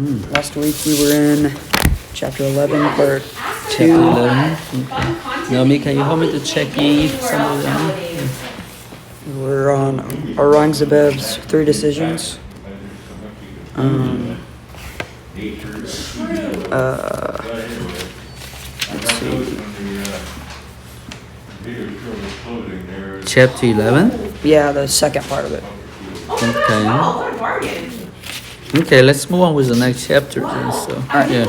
Last week we were in chapter 11, part 2. Chapter 11. Okay. Naomi, can you help me to check in if some of them? We're on Aurangzebeb's 3 decisions. Let's see. Chapter 11? Yeah, the second part of it. Okay. Okay, let's move on with the next chapter then. So, yeah.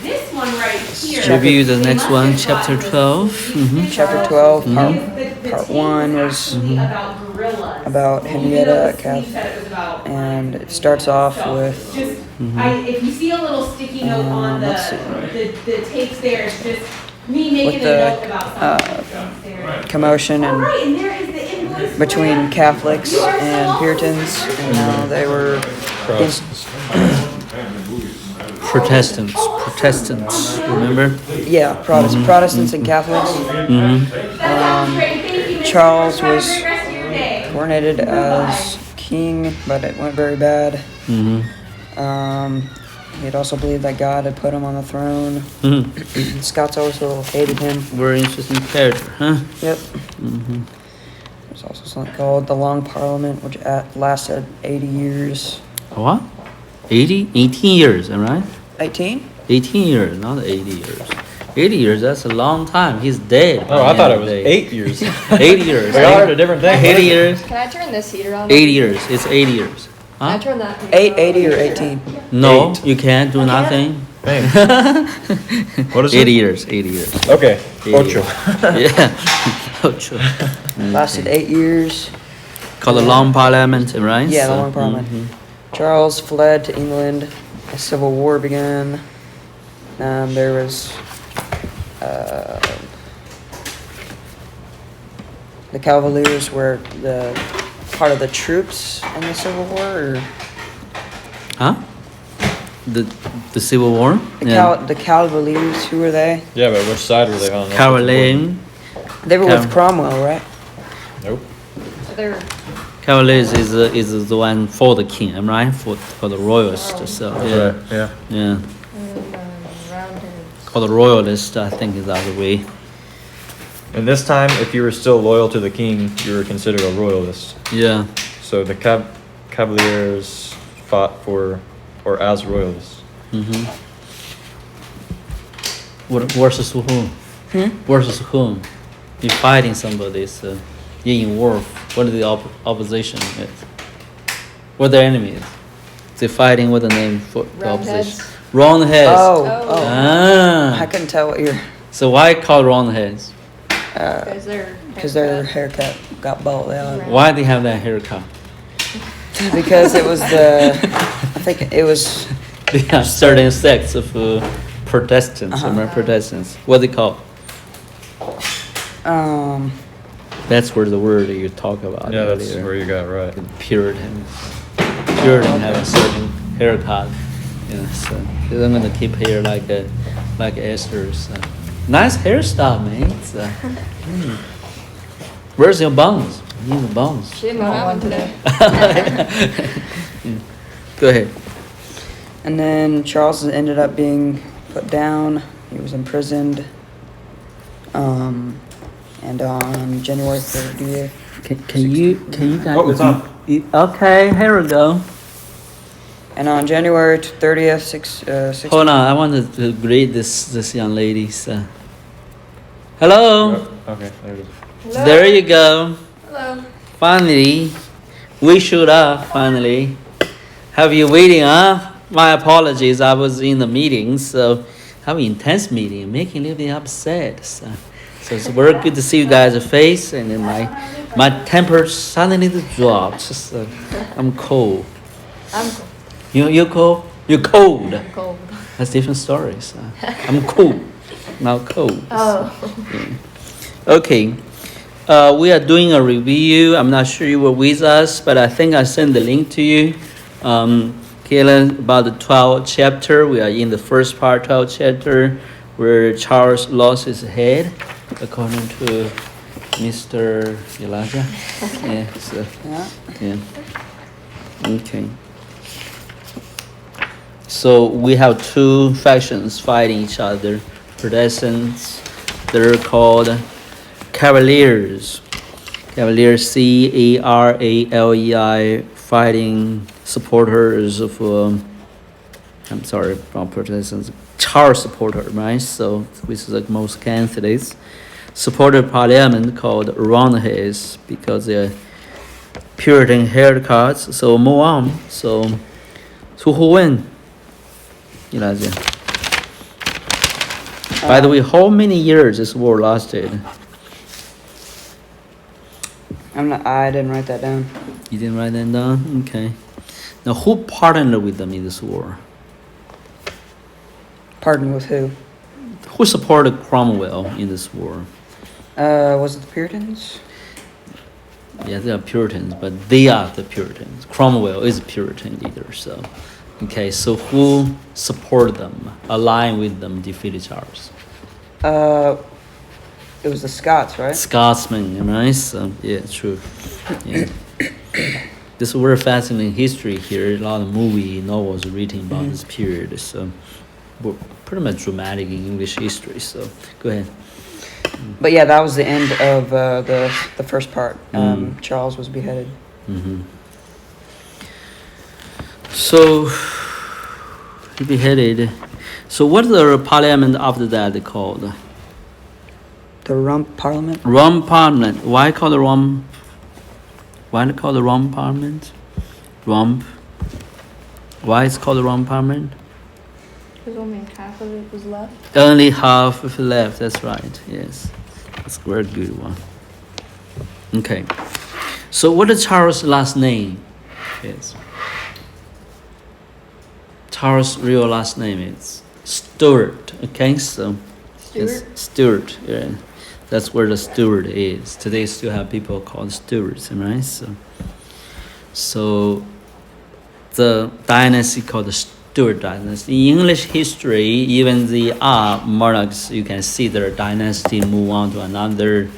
This one right here. Review the next one, chapter 12. Chapter 12, part 1 was about Henrietta and it starts off with If you see a little sticky note on the tapes there, it's just me making with a note about something. commotion and And there is the invoice. between Catholics and Puritans, and now they were Protestants, remember? Protestants and Catholics. Charles was coronated as king, but it went very bad. He had also believed that God had put him on the throne. Scots also hated him. Very interesting character, huh? Yep. There's also something called the Long Parliament, which lasted 80 years. What? 80? 18 years, am I right? 18? 18 years, not 80 years. 80 years, that's a long time. He's dead. Oh, I thought it was 8 years. 80 years. We all heard a different thing. 80 years. Can I turn this heater on? 80 years. It's 80 years. Can I Huh? turn that? 80 or 18? No, you can't do nothing. Hey. What is 80 it? years. 80 years. Okay. 80 Ocho. years. Yeah. Ocho. Lasted 8 years. Called the Long Parliament, right? Yeah, the So, Long Parliament. Charles fled to England. A civil war began. There was the Cavaliers were the part of the troops in the Civil War. Or Huh? The Civil War? the Cavaliers, who were they? Yeah, but which side were they on? Caroline. They were with Cromwell, right? Nope. So they're Cavaliers is the one for the king, am I right? For the royalist. So yeah, Right. Yeah. yeah. roundheads. Called the royalist, I think is the other way. And this time, if you were still loyal to the king, you were considered a royalist. Yeah. So the Cavaliers fought for, or as royalists. Versus whom? Versus whom? You're fighting somebody, so you're in war. What is the opposition is? What are the enemies? They're fighting with the name for the opposition. Roundheads. Oh. Ah. I couldn't tell what you're. So why called roundheads? Because Their haircut got bald out. Why they have that haircut? Because it was I think it was. They are certain sects of Protestants. Remember Protestants? What they call? That's where the word that you talk about. Yeah, that's earlier. where you got it right. Puritans. Puritan have a certain haircut. Yeah, so I'm gonna keep hair like Esther's. Nice hairstyle, man. It's, Where's your bones? You need the bones. she didn't have one today. Go ahead. And then Charles ended up being put down. He was imprisoned. And on January 30th. Can you guys? Oh, it's on. Okay, here we go. And on January 30th, Hold on, I wanted to greet this young lady. So. Hello. Yep. Okay, there it is. Hello. There you go. Hello. Finally, we showed up. Finally, have you waiting? Huh? My apologies. I was in the meeting, so having intense meeting, making a little bit upset. So it's very good to see you guys' face, and then my temper suddenly dropped. Just, I'm cold. I'm cold. You're cold. You're cold. I'm cold. That's different stories. I'm cool, not cold. Oh. Okay. We are doing a review. I'm not sure you were with us, but I think I sent the link to you. Kayla, about the 12th chapter. We are in the first part, 12th chapter, where Charles lost his head, according to Mr. Elijah. Yeah. So, Yeah. yeah. Okay. So we have two factions fighting each other. Protestants, they're called Cavaliers. Cavaliers, Caralei, fighting supporters of, I'm sorry, from Protestants, Charles supporter, right? So, which is the most candidates. Supported parliament called Roundheads because they're Puritan haircuts. So, move on. So, who win? By the way, how many years this war lasted? I didn't write that down. You didn't write that down? Okay. Now, who partnered with them in this war? Pardon, with who? Who supported Cromwell in this war? Was it the Puritans? Yeah, they are Puritans, but they are the Puritans. Cromwell is a Puritan leader, so. Okay, so who supported them, aligned with them, defeated Charles? It was the Scots, right? Scotsman, right? So, yeah, true. Yeah. This is very fascinating history here. A lot of movie novels written about this period, so pretty much dramatic in English history. So, go ahead. But yeah, that was the end of the first part. Charles was beheaded. Mm-hmm. So, he beheaded. So, what's the parliament after that called? The Rump Parliament? Rum Parliament. Why called the Rum? Why they call the Rum Parliament? Rump. Why it's called the Rum Parliament? Because only half of it was left. Only half of it left. That's right. Yes, that's a very good one. Okay. So, what is Charles' last name? Yes. Charles' real last name is Stuart. Okay, so. Yes, Stuart. Yeah. That's where the Stuart is. Today, still have people called Stuarts, right? So, the dynasty called the Stuart dynasty. In English history, even the monarchs, you can see their dynasty move on to another.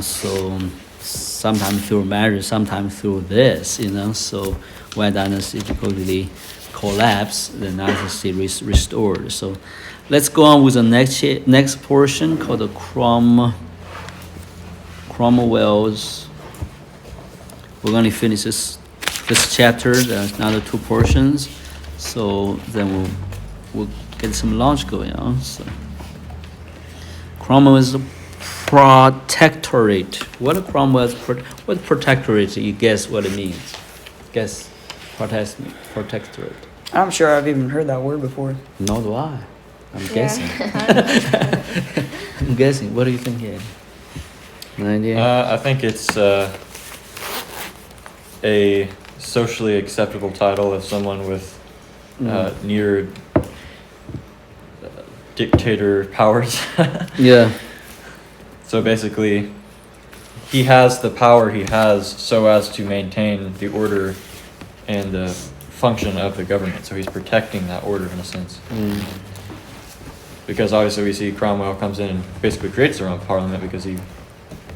So sometimes through marriage, sometimes through this. So when dynasty completely collapse, the dynasty is restored. So. Let's go on with the next portion called the Cromwell's. We're going to finish this chapter. There's another two portions, so then we'll get some launch going on. So Cromwell's protectorate. What protectorate? You guess what it means? Guess protectorate. I'm sure I've even heard that word before. Nor do I. I'm Yeah. guessing. I'm guessing. What do you think here? No idea. I think it's a socially acceptable title of someone with near dictator powers. Yeah. So basically, he has the power he has so as to maintain the order and the function of the government. So he's protecting that order in a sense. Because obviously we see Cromwell comes in and basically creates their own parliament because he,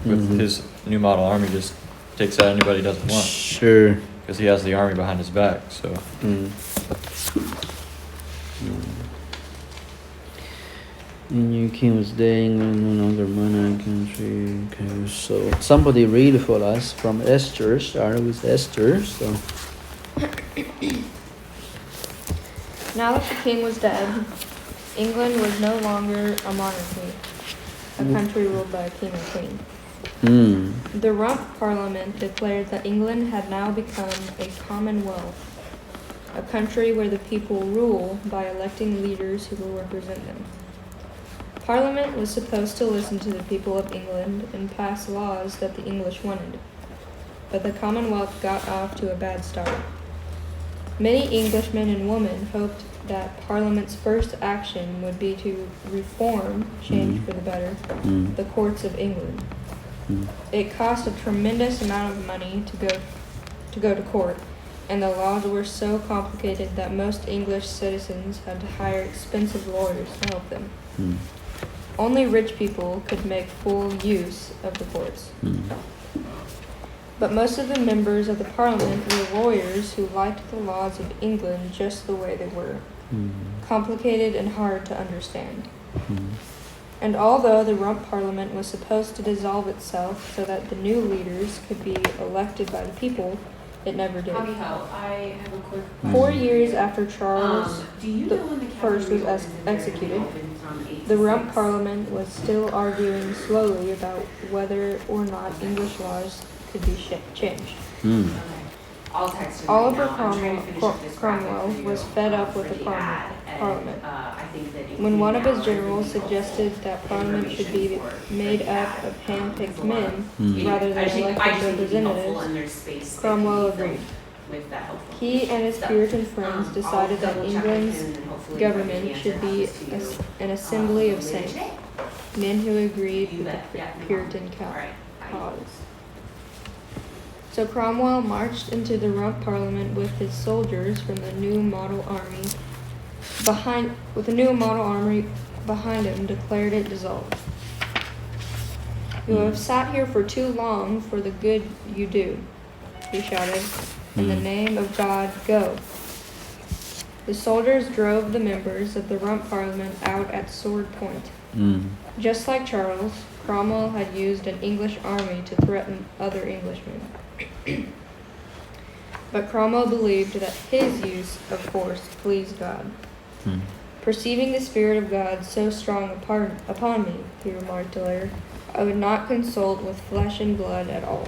with his new model army, just takes out anybody he doesn't want. Sure. Because he has the army behind his back, so. New king was there, England no longer monarch country. Okay, so somebody read for us from Esther. Start with Esther. So. Now that the king was dead, England was no longer a monarchy, a country ruled by a king or queen. The Rump Parliament declared that England had now become a commonwealth, a country where the people rule by electing leaders who will represent them. Parliament was supposed to listen to the people of England and pass laws that the English wanted, but the Commonwealth got off to a bad start. Many Englishmen and women hoped that Parliament's first action would be to reform, change for the better, the courts of England. It cost a tremendous amount of money to go to court, and the laws were so complicated that most English citizens had to hire expensive lawyers to help them. Only rich people could make full use of the courts. But most of the members of the Parliament were lawyers who liked the laws of England just the way they were, complicated and hard to understand. And although the Rump Parliament was supposed to dissolve itself so that the new leaders could be elected by the people, it never did. Howdy ho, I have a quick 4 years after Charles Do you the know when the first was executed, the Rump Parliament was still arguing slowly about whether or not English laws could be changed. I'll text him Oliver right now. I'm trying to finish up this Cromwell graphic was for you fed up for with the the ad, and, Parliament. I think that it When would one be of his now generals the whole suggested that Parliament should be information for made the up ad. of hand-picked men Yeah, rather than I just think elected it'd be helpful representatives, and there's space that Cromwell can be agreed. filled with that helpful He and his stuff. Puritan friends I'll decided that double check with England's him and hopefully government the should answer be happens to you, an assembly of later saints, today. men who agreed You with bet. the Yeah, no Puritan problem. All right. Bye. cause. So Cromwell marched into the Rump Parliament with his soldiers from the new model army behind him, declared it dissolved. You have sat here for too long for the good you do, he shouted. In the name of God, go. The soldiers drove the members of the Rump Parliament out at sword point. Just like Charles, Cromwell had used an English army to threaten other Englishmen. But Cromwell believed that his use of force pleased God. Perceiving the Spirit of God so strong upon me, he remarked later, I would not consult with flesh and blood at all.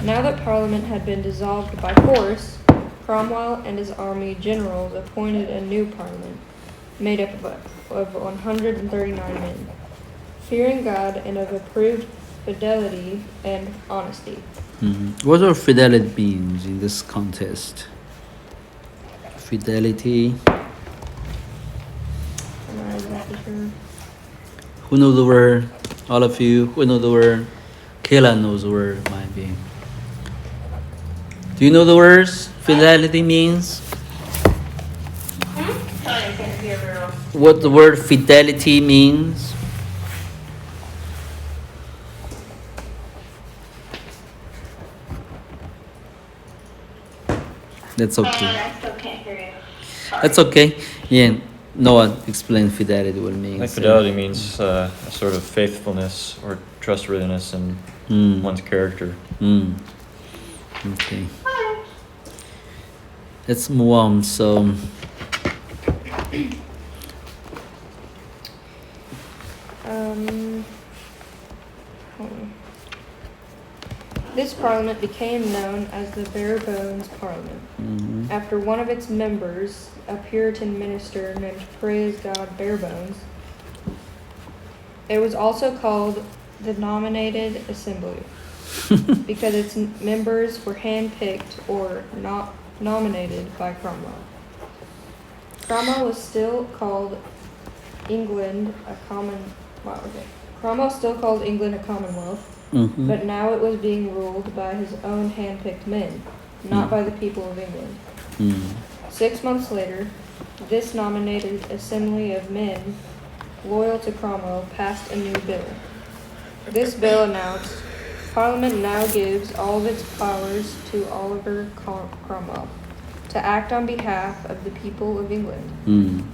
Now that Parliament had been dissolved by force, Cromwell and his army generals appointed a new Parliament, made up of 139 men, fearing God and of approved fidelity and honesty. What do fidelity means in this context? Fidelity. I'm not exactly sure. Who knows the word? All of you, who know the word? Kayla knows the word, might be. Do you know the words fidelity means? What the word fidelity means? That's okay. I still can't hear you. That's okay. Yeah, no one explained fidelity what it means. I think fidelity means a sort of faithfulness or trustworthiness in one's character. Okay. Let's move on. So, Hold on. This parliament became known as the Bare Bones Parliament, after one of its members, a Puritan minister named Praise God Barebones. It was also called the Nominated Assembly because its members were handpicked or not nominated by Cromwell. Cromwell was still called England a Cromwell still called England a commonwealth, but now it was being ruled by his own handpicked men, not by the people of England. 6 months later, this nominated assembly of men loyal to Cromwell passed a new bill. This bill announced, Parliament now gives all of its powers to Oliver Cromwell to act on behalf of the people of England.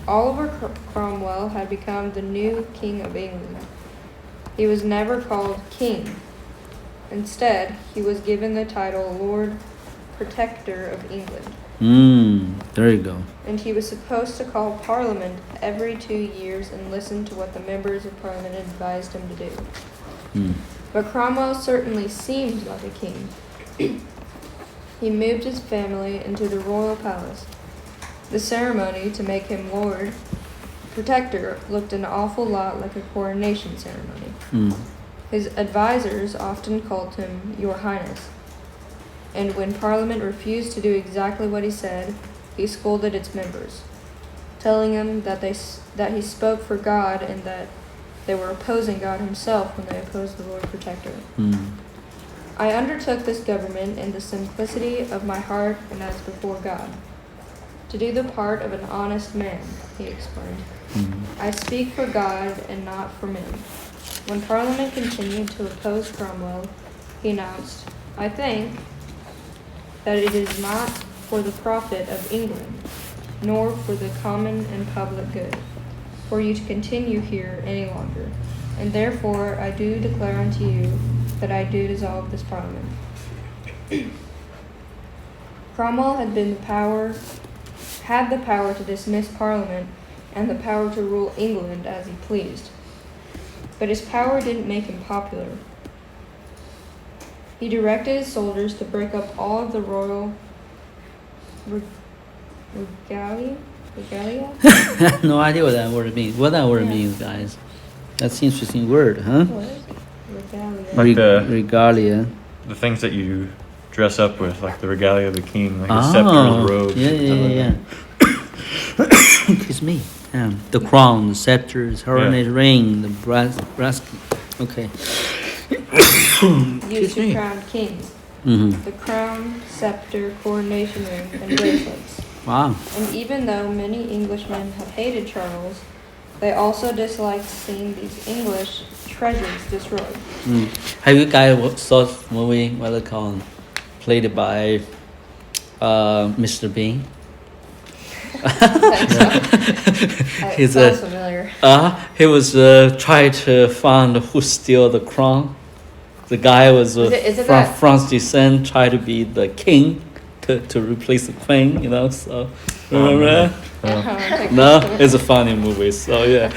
Oliver Cromwell had become the new King of England. He was never called King. Instead, he was given the title Lord Protector of England. There you go. And he was supposed to call Parliament every 2 years and listen to what the members of Parliament advised him to do. But Cromwell certainly seemed like a king. He moved his family into the royal palace. The ceremony to make him Lord Protector looked an awful lot like a coronation ceremony. His advisors often called him Your Highness. And when Parliament refused to do exactly what he said, he scolded its members, telling them that he spoke for God and that they were opposing God himself when they opposed the Lord Protector. I undertook this government in the simplicity of my heart and as before God, to do the part of an honest man, he explained. I speak for God and not for men. When Parliament continued to oppose Cromwell, he announced, "I think that it is not for the profit of England, nor for the common and public good, for you to continue here any longer. And therefore I do declare unto you that I do dissolve this Parliament." Cromwell had the power to dismiss Parliament and the power to rule England as he pleased. But his power didn't make him popular. He directed his soldiers to break up all of the royal regalia? No idea what that word means. What that word Yeah. means, guys. That's an interesting word, huh? What is it? Regalia. Like the- Regalia. The things that you dress up with, like the regalia of the king, like the scepter, the robe. Yeah, stuff yeah, like yeah, that. yeah. It's me. Yeah. The crown, the scepters, coronet ring, the brass. Okay. Used to me. crown kings. Mm-hmm. The crown, scepter, coronation ring, and bracelets. Wow. And even though many Englishmen had hated Charles, they also disliked seeing these English treasures destroyed. Have you guys saw the movie? What they call it? Played by Mr. Bean. He's It sounds familiar. He was trying to find who steal the crown. The guy was Is it from that- France descent, tried to be the king to replace the queen. You know, so remember that? No, it's a funny movie. So yeah.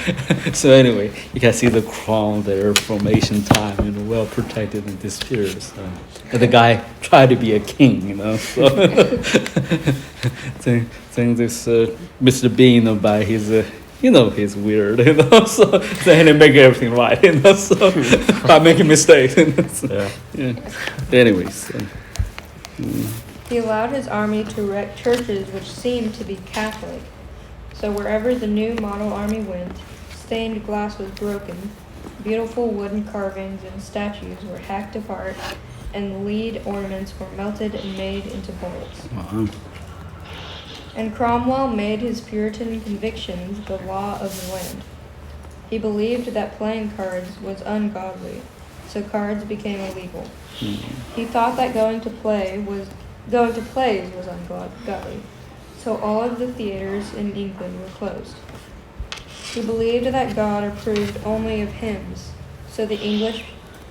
So anyway, you can see the crown there from ancient time, well protected in this period. So and the guy tried to be a king, So think this Mr. Bean by his. He's weird, so then he make everything right, so by making mistakes, Yeah. yeah. Anyways, He allowed his army to wreck churches which seemed to be Catholic. So wherever the new model army went, stained glass was broken, beautiful wooden carvings and statues were hacked apart, and lead ornaments were melted and made into bullets. wow. And Cromwell made his Puritan convictions the law of the land. He believed that playing cards was ungodly, so cards became illegal. He thought that going to plays was ungodly, so all of the theaters in England were closed. He believed that God approved only of hymns, so the English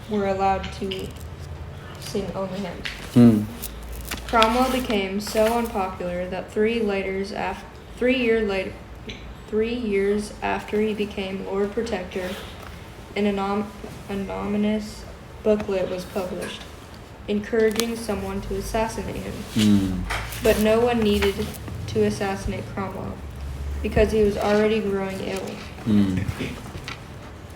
were allowed to sing only hymns. Cromwell became so unpopular that 3 years after he became Lord Protector, an anonymous booklet was published, encouraging someone to assassinate him. But no one needed to assassinate Cromwell, because he was already growing ill.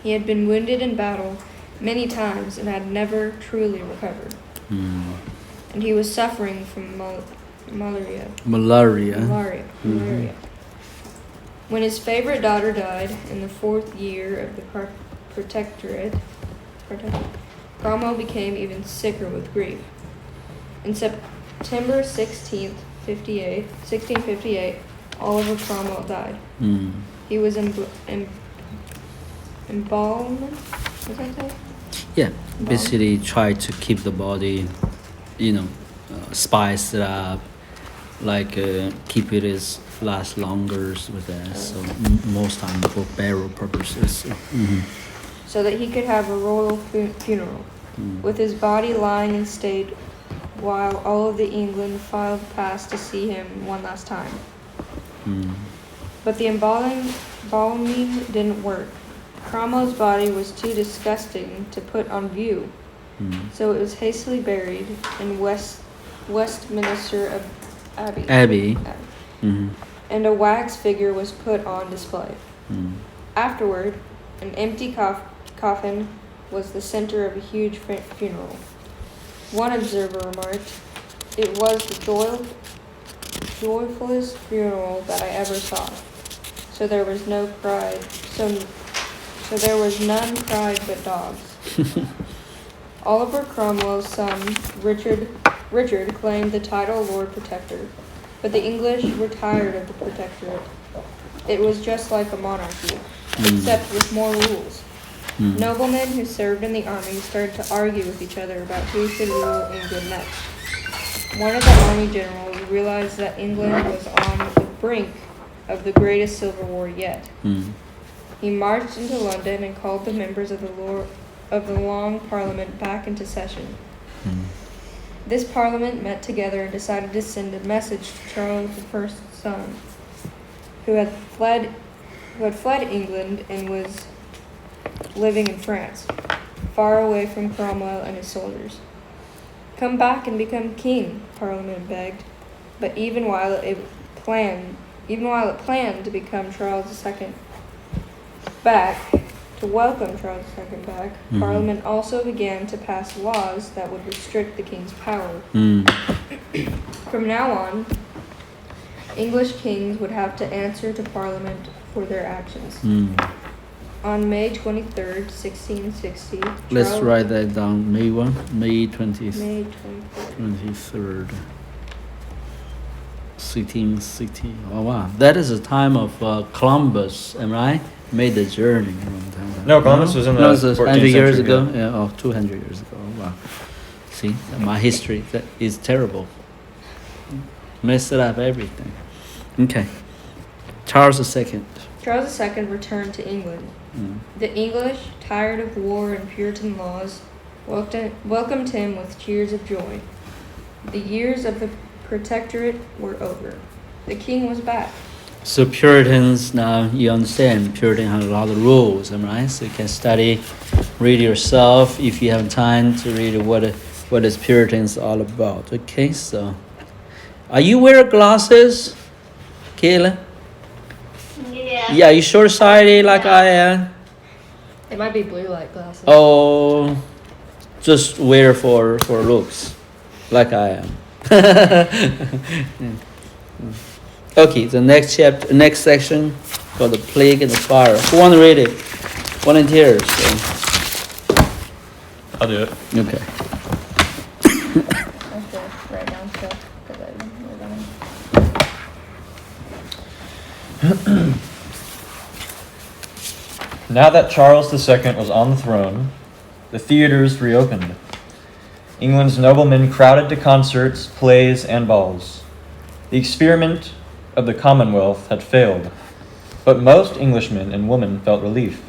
He had been wounded in battle many times and had never truly recovered. And he was suffering from malaria. When his favorite daughter died in the 4th year of the protectorate, Cromwell became even sicker with grief. In September 1658, Oliver Cromwell died. He was embalmed. What's that say? Yeah, basically try to keep the body, spice it up, keep it as last longer with that. So most time for burial purposes. So that he could have a royal funeral, with his body lying in state while all of the England filed past to see him one last time. But the embalming didn't work. Cromwell's body was too disgusting to put on view, so it was hastily buried in Westminster Abbey. And a wax figure was put on display. Afterward, an empty coffin was the center of a huge funeral. One observer remarked, "It was the joyfulest funeral that I ever saw. So there was no pride. So there was none cried but dogs." Oliver Cromwell's son, Richard, claimed the title Lord Protector, but the English were tired of the protectorate. It was just like a monarchy, except with more rules. Mm. Noblemen who served in the army started to argue with each other about who should rule England next. One of the army generals realized that England was on the brink of the greatest civil war yet. Mm. He marched into London and called the members of the Long Parliament back into session. Mm. This parliament met together and decided to send a message to Charles I's son, who had fled England and was living in France, far away from Cromwell and his soldiers. Come back and become king, Parliament begged. But even while it planned to become Charles II back, to welcome Charles II back, Mhm. Parliament also began to pass laws that would restrict the king's power. Mm. From now on, English kings would have to answer to Parliament for their actions. Mm. On May 23rd, 1660, Let's Charles- write that down. May 1, May 20th. May 23rd. 23rd. 1660. Oh wow, that is the time of Columbus, am I right? Made the journey around time. No, Columbus was in the No, it was 14th 100 years century, ago. Yeah, 200 years ago. Wow. See, my history that is terrible. Messed up everything. Okay. Charles II. Charles II returned to England. Mm. The English, tired of war and Puritan laws, welcomed him with cheers of joy. The years of the Protectorate were over. The king was back. So Puritans, now you understand, Puritan had a lot of rules, am I right? So you can study, read yourself if you have time to read what is Puritans all about. Okay, so are you wearing glasses, Kayla? Yeah, you short-sighted like I am? It might be blue light glasses. Oh, just wear for looks, like I am. Okay, the next chapter, next section, called the plague and the fire. Who want to read it? Volunteers. I'll do it. Okay. I have to write down stuff because I wrote down. Now that Charles II was on the throne, the theaters reopened. England's noblemen crowded to concerts, plays, and balls. The experiment of the Commonwealth had failed, but most Englishmen and women felt relief.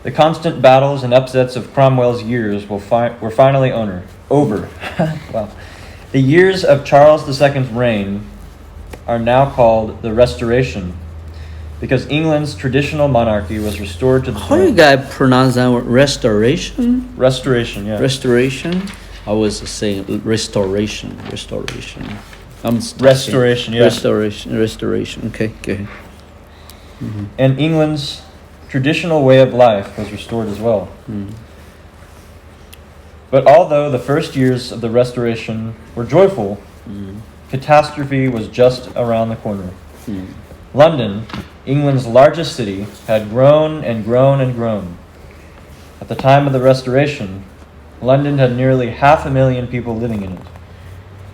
The constant battles and upsets of Cromwell's years were finally over. Wow. The years of Charles II's reign are now called the Restoration, because England's traditional monarchy was restored to the How you throne. guys pronounce that word? Restoration? Restoration, yeah. Restoration? I was saying restoration. Restoration. I'm stuck in- Restoration, yeah. Restoration. Okay, okay. And England's traditional way of life was restored as well. Mm. But although the first years of the Restoration were joyful, Mm. catastrophe was just around the corner. Mm. London, England's largest city, had grown and grown and grown. At the time of the Restoration, London had nearly 500,000 people living in it.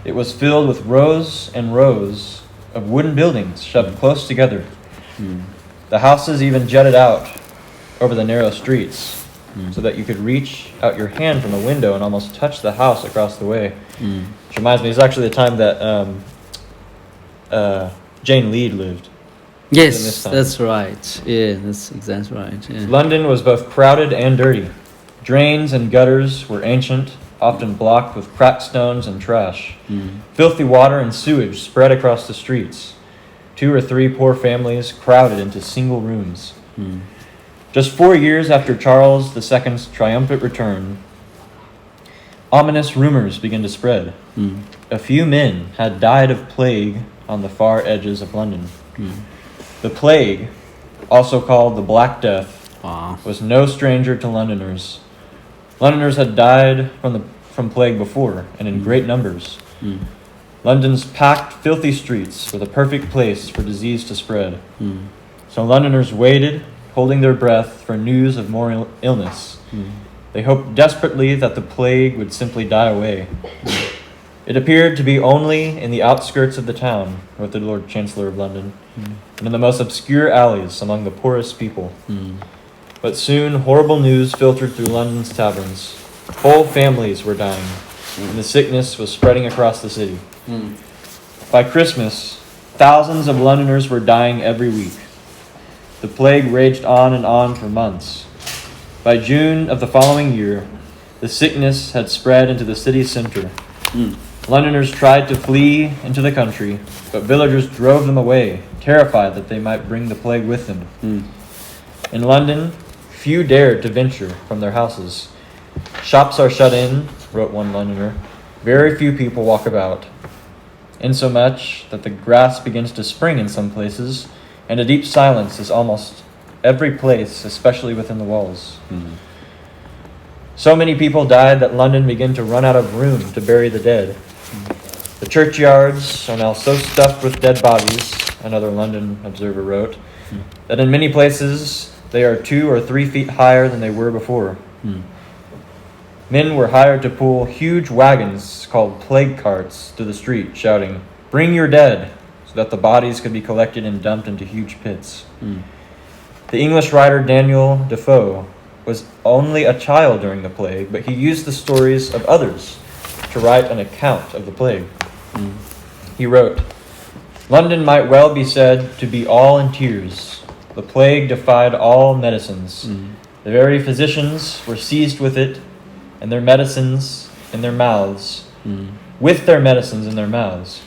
It was filled with rows and rows of wooden buildings shoved close together. Mm. The houses even jutted out over the narrow streets, Mm. so that you could reach out your hand from a window and almost touch the house across the way. Mm. Which reminds me, it's actually the time that Jane Lead lived. in this Yes, time. that's right. Yeah, that's exactly right. Yeah. London was both crowded and dirty. Drains and gutters were ancient, often blocked with cracked stones and trash. Mm. Filthy water and sewage spread across the streets. 2 or 3 poor families crowded into single rooms. Mm. Just 4 years after Charles II's triumphant return, ominous rumors began to spread. Mm. A few men had died of plague on the far edges of London. Mm. The plague, also called the Black Death, Wow. was no stranger to Londoners. Londoners had died from plague before, and in great numbers. Mm. London's packed, filthy streets were the perfect place for disease to spread. Mm. So Londoners waited, holding their breath for news of more illness. Mm. They hoped desperately that the plague would simply die away. It appeared to be only in the outskirts of the town, wrote the Lord Chancellor of London, Mm. and in the most obscure alleys among the poorest people. Mm. But soon horrible news filtered through London's taverns. Whole families were dying, and the sickness was spreading across the city. By Christmas, thousands of Londoners were dying every week. The plague raged on and on for months. By June of the following year, the sickness had spread into the city's center. Londoners tried to flee into the country, but villagers drove them away, terrified that they might bring the plague with them. In London, few dared to venture from their houses. Shops are shut in, wrote one Londoner. Very few people walk about, insomuch that the grass begins to spring in some places, and a deep silence is almost every place, especially within the walls. So many people died that London began to run out of room to bury the dead. The churchyards are now so stuffed with dead bodies, another London observer wrote, that in many places they are 2 or 3 feet higher than they were before. Men were hired to pull huge wagons called plague carts to the street, shouting, "Bring your dead," so that the bodies could be collected and dumped into huge pits. The English writer Daniel Defoe was only a child during the plague, but he used the stories of others to write an account of the plague. He wrote, "London might well be said to be all in tears. The plague defied all medicines. The very physicians were seized with it, and their medicines in their mouths, with their medicines in their mouths.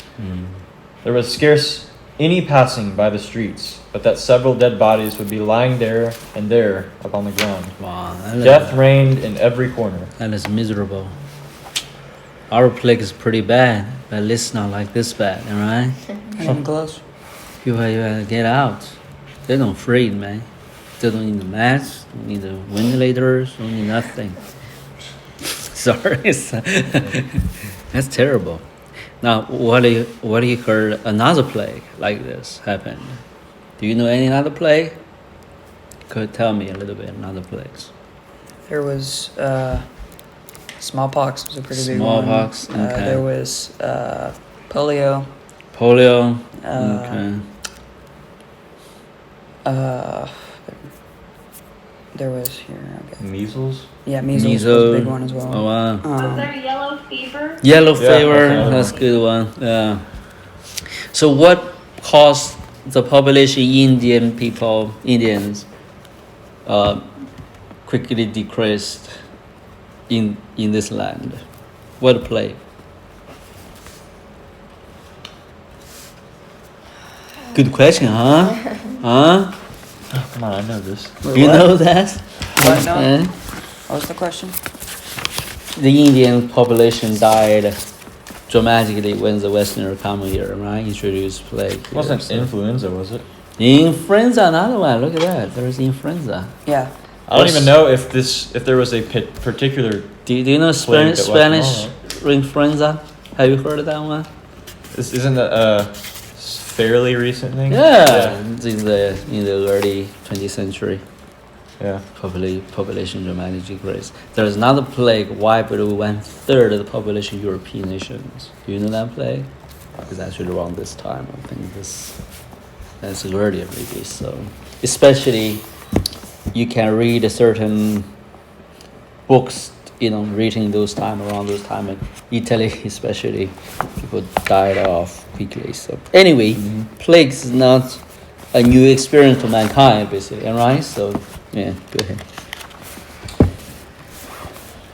There was scarce any passing by the streets, but that several dead bodies would be lying there and there upon the ground. Wow, Death reigned in every corner." that is miserable. Our plague is pretty bad, but it's not like this bad, all right? Come close. You gotta get out. They don't freeze, man. They don't need the masks, don't need the ventilators, don't need nothing. Sorry, that's terrible. Now, what do you heard another plague like this happened? Do you know any other plague? Could tell me a little bit another plagues. There was smallpox was a pretty big Smallpox, one. okay. There was polio. Polio. Uh, Okay. There was here. Okay. Measles? Yeah, measles was a big one as well. Oh wow. Was there yellow fever? Yellow Yeah, fever. okay. That's a good one. Yeah. So what caused the population Indians quickly decreased in this land? What plague? Good question, huh? Huh? Oh, come on, I know this. Wait, You what? know that? What? No. Eh? What was the question? The Indian population died dramatically when the Westerner come here, right? Introduced plague. It wasn't here, so- influenza, was it? Influenza, another one. Look at that. There's influenza. Yeah. I don't even know if there was a particular. Do you know Plague that Spanish wasn't influenza? Have you heard of that one? Isn't that a fairly recent thing? Yeah, it's in the early 20th century. Yeah. Population dramatically decreased. There's another plague wiped 1/3 of the population European nations. Do you know that plague? It's actually around this time. I think that's earlier maybe. So especially you can read a certain books, reading around those time in Italy especially, people died off quickly. So anyway, plagues is not a new experience for mankind basically, right? So yeah, go ahead.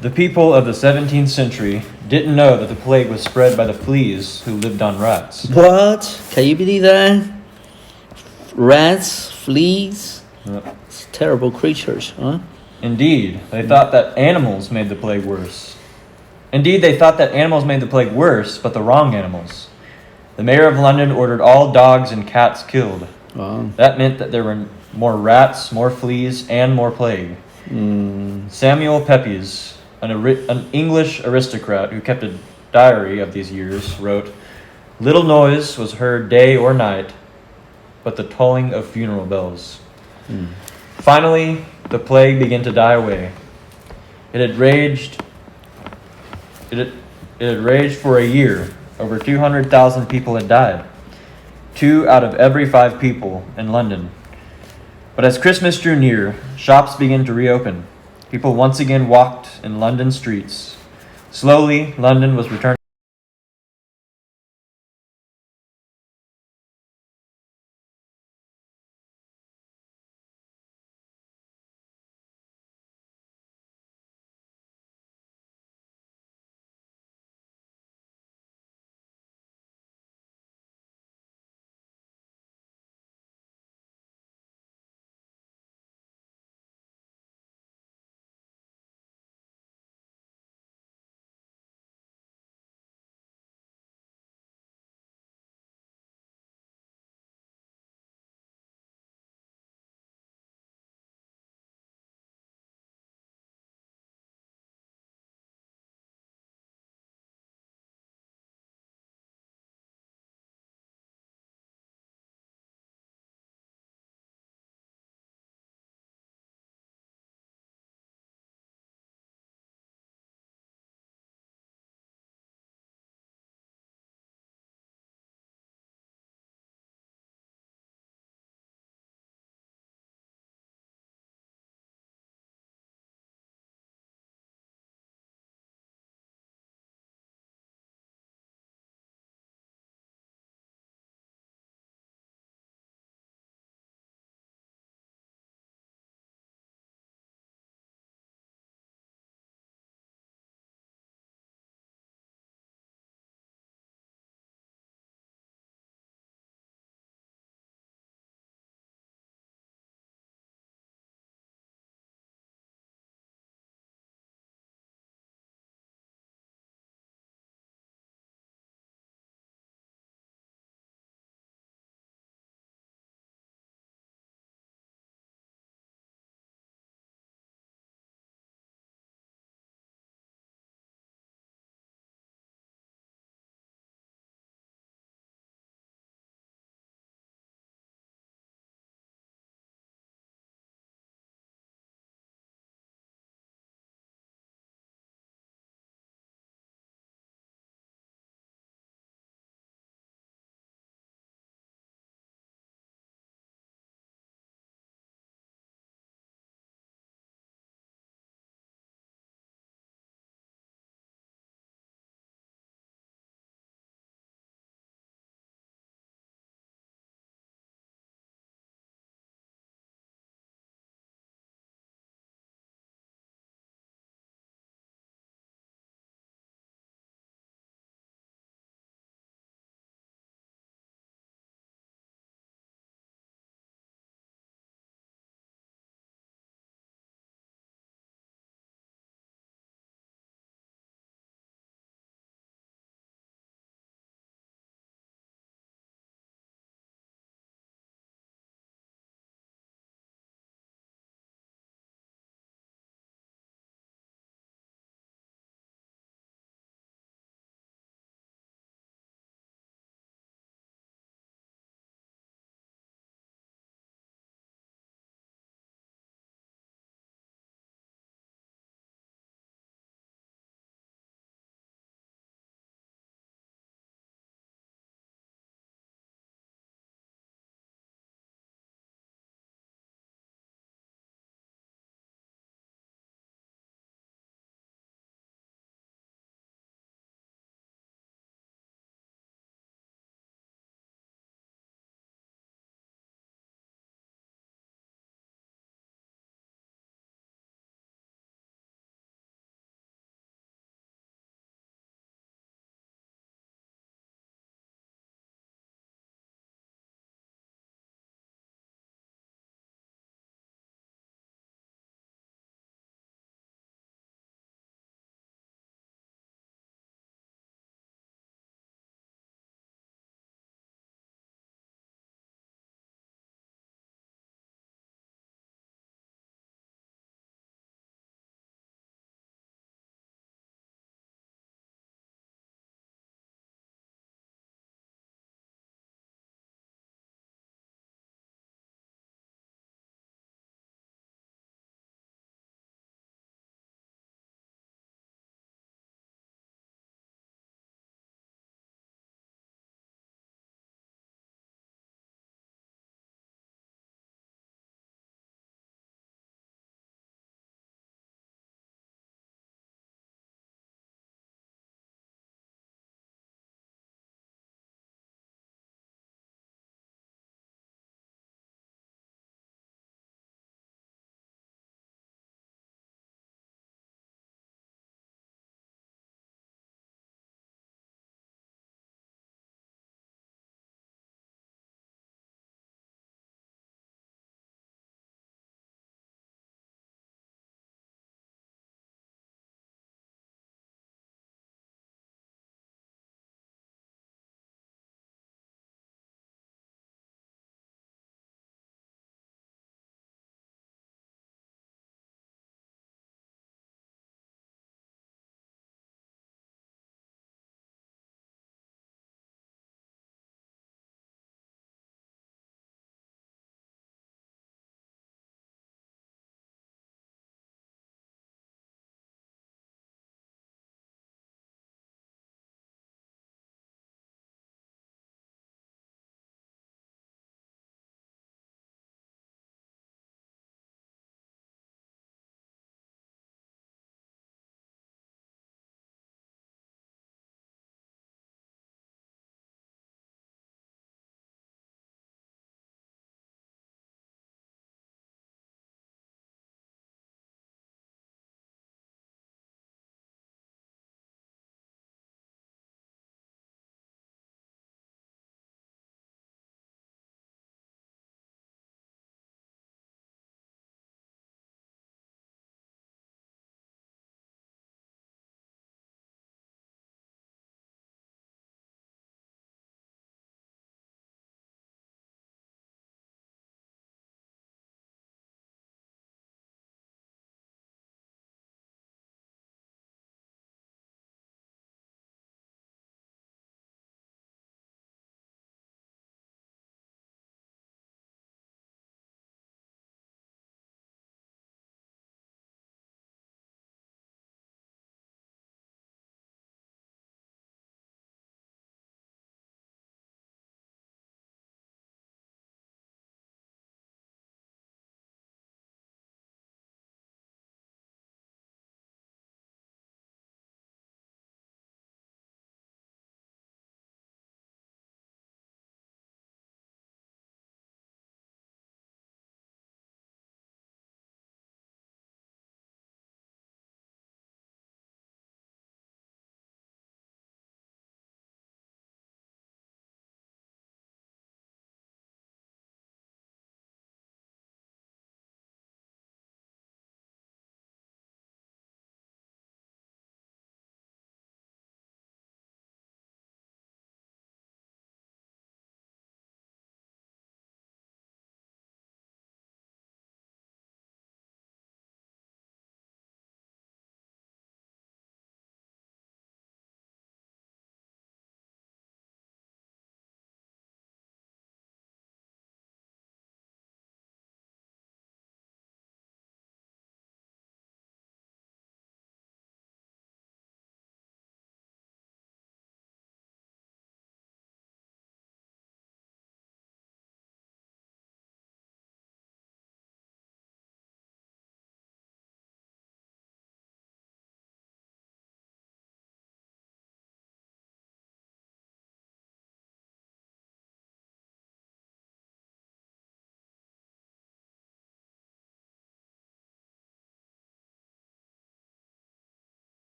The people of the 17th century didn't know that the plague was spread by the fleas who lived on rats. What? Can you believe that? Rats, fleas, it's terrible creatures, huh? Indeed, they thought that animals made the plague worse. But the wrong animals. The mayor of London ordered all dogs and cats killed. Wow. That meant that there were more rats, more fleas, and more plague. Samuel Pepys, an English aristocrat who kept a diary of these years, wrote, "Little noise was heard day or night, but the tolling of funeral bells." Finally, the plague began to die away. It had raged for a year. Over 200,000 people had died. 2 out of every 5 people in London. But as Christmas drew near, shops began to reopen. People once again walked in London streets. Slowly, London was returning